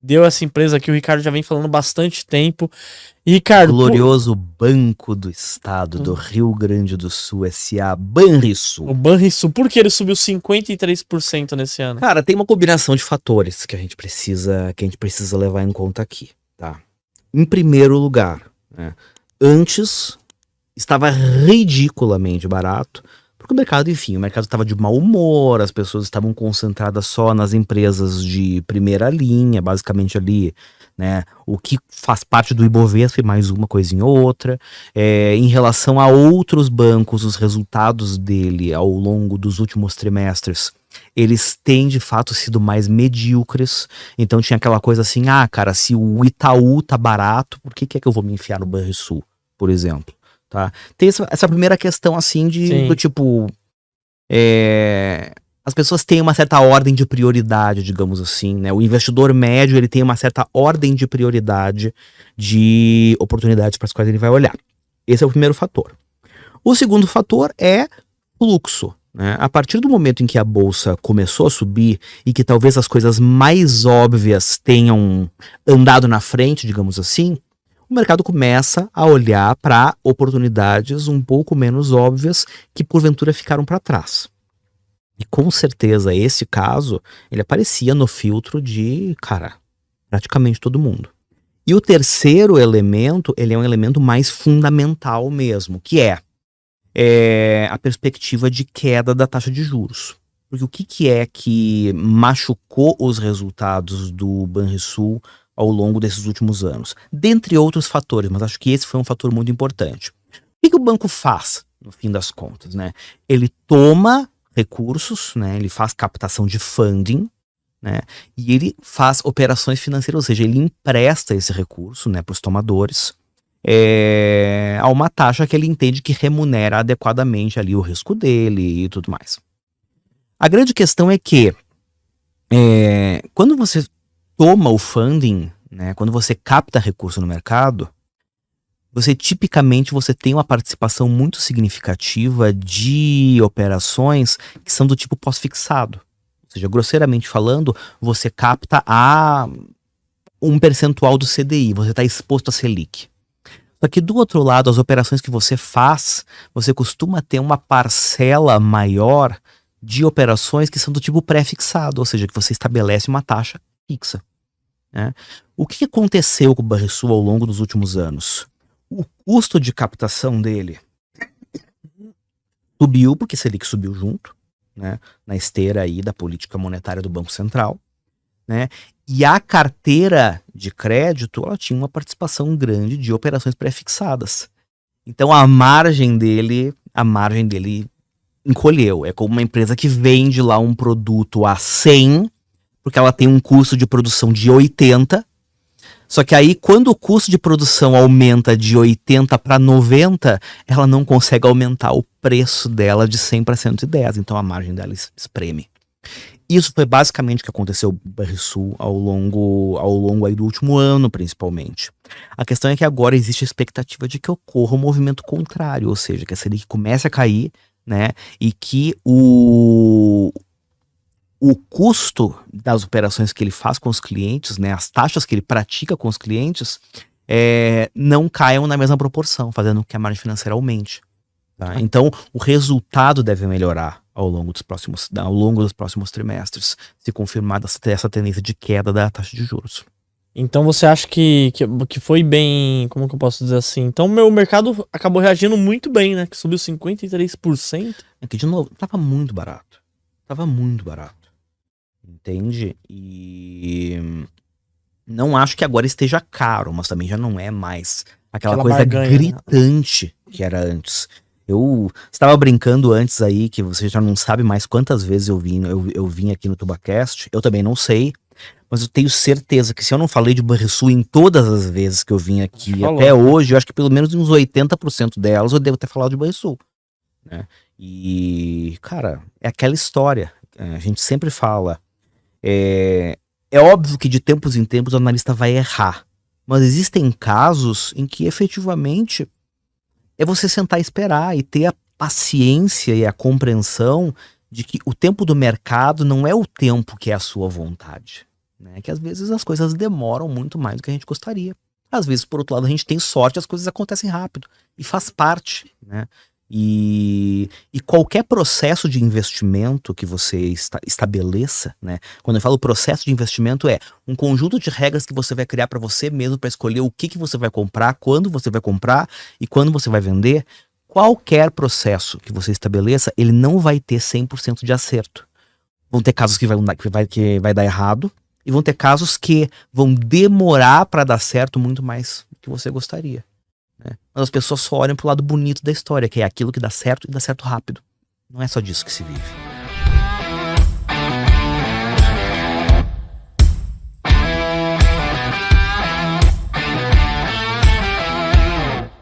deu essa empresa que o Ricardo já vem falando bastante tempo. E, Ricardo... Glorioso Banco do Estado do Rio Grande do Sul, S.A. Banrisul. O Banrisul, por que ele subiu 53% nesse ano? Cara, tem uma combinação de fatores que a gente precisa levar em conta aqui, tá? Em primeiro lugar, né, antes estava ridiculamente barato, porque o mercado estava de mau humor, as pessoas estavam concentradas só nas empresas de primeira linha, basicamente ali, né, o que faz parte do Ibovespa e mais uma coisinha ou outra. Em relação a outros bancos, os resultados dele ao longo dos últimos trimestres, eles têm de fato sido mais medíocres. Então tinha aquela coisa assim, cara, se o Itaú tá barato, por que é que eu vou me enfiar no Banrisul, por exemplo? Tá? Tem essa primeira questão assim do tipo, as pessoas têm uma certa ordem de prioridade, digamos assim, né? O investidor médio, ele tem uma certa ordem de prioridade de oportunidades para as quais ele vai olhar. Esse é o primeiro fator. O segundo fator é fluxo, né? A partir do momento em que a bolsa começou a subir e que talvez as coisas mais óbvias tenham andado na frente, digamos assim, o mercado começa a olhar para oportunidades um pouco menos óbvias que porventura ficaram para trás. E com certeza esse caso, ele aparecia no filtro de, praticamente todo mundo. E o terceiro elemento, ele é um elemento mais fundamental mesmo, que é a perspectiva de queda da taxa de juros. Porque o que é que machucou os resultados do Banrisul ao longo desses últimos anos? Dentre outros fatores, mas acho que esse foi um fator muito importante. O que o banco faz, no fim das contas, né? Ele toma recursos, né? Ele faz captação de funding, né? E ele faz operações financeiras, ou seja, ele empresta esse recurso, né, para os tomadores, a uma taxa que ele entende que remunera adequadamente ali o risco dele e tudo mais. A grande questão é que quando você toma o funding, né, quando você capta recurso no mercado, tipicamente você tem uma participação muito significativa de operações que são do tipo pós-fixado. Ou seja, grosseiramente falando, você capta a um percentual do CDI, você está exposto a Selic. Só que do outro lado, as operações que você faz, você costuma ter uma parcela maior de operações que são do tipo pré-fixado, ou seja, que você estabelece uma taxa fixa, né? O que aconteceu com o Banrisul ao longo dos últimos anos? O custo de captação dele subiu, porque Selic subiu junto, né, na esteira aí da política monetária do Banco Central, né, e a carteira de crédito, ela tinha uma participação grande de operações pré-fixadas. Então a margem dele encolheu. É como uma empresa que vende lá um produto a 100, porque ela tem um custo de produção de 80, só que aí, quando o custo de produção aumenta de 80 para 90, ela não consegue aumentar o preço dela de 100 para 110, então a margem dela espreme. Isso foi basicamente o que aconteceu no Banrisul ao longo aí do último ano, principalmente. A questão é que agora existe a expectativa de que ocorra um movimento contrário, ou seja, que a Selic comece a cair, né, e que o custo das operações que ele faz com os clientes, né, as taxas que ele pratica com os clientes, não caiam na mesma proporção, fazendo com que a margem financeira aumente. Tá? Então, o resultado deve melhorar ao longo dos próximos trimestres, se confirmar essa tendência de queda da taxa de juros. Então você acha que foi bem, como que eu posso dizer assim? Então o mercado acabou reagindo muito bem, né? Que subiu 53%. Aqui, de novo, tava muito barato. Entende? E não acho que agora esteja caro, mas também já não é mais aquela coisa barganha, gritante, né, que era antes. Eu estava brincando antes aí, que você já não sabe mais quantas vezes eu vim aqui no Tubacast. Eu também não sei, mas eu tenho certeza que se eu não falei de Banrisul em todas as vezes que eu vim aqui até hoje, eu acho que pelo menos uns 80% delas eu devo ter falado de Banrisul, né? E, cara, é aquela história. A gente sempre fala. É óbvio que de tempos em tempos o analista vai errar, mas existem casos em que efetivamente é você sentar e esperar e ter a paciência e a compreensão de que o tempo do mercado não é o tempo que é a sua vontade. né? Que às vezes as coisas demoram muito mais do que a gente gostaria. Às vezes, por outro lado, a gente tem sorte, as coisas acontecem rápido. E faz parte, né? E qualquer processo de investimento que você estabeleça, né? Quando eu falo processo de investimento, é um conjunto de regras que você vai criar para você mesmo, para escolher o que você vai comprar, quando você vai comprar e quando você vai vender. Qualquer processo que você estabeleça, ele não vai ter 100% de acerto. Vão ter casos que vai dar errado, e vão ter casos que vão demorar para dar certo muito mais do que você gostaria, né? Mas as pessoas só olham pro lado bonito da história, que é aquilo que dá certo e dá certo rápido. Não é só disso que se vive.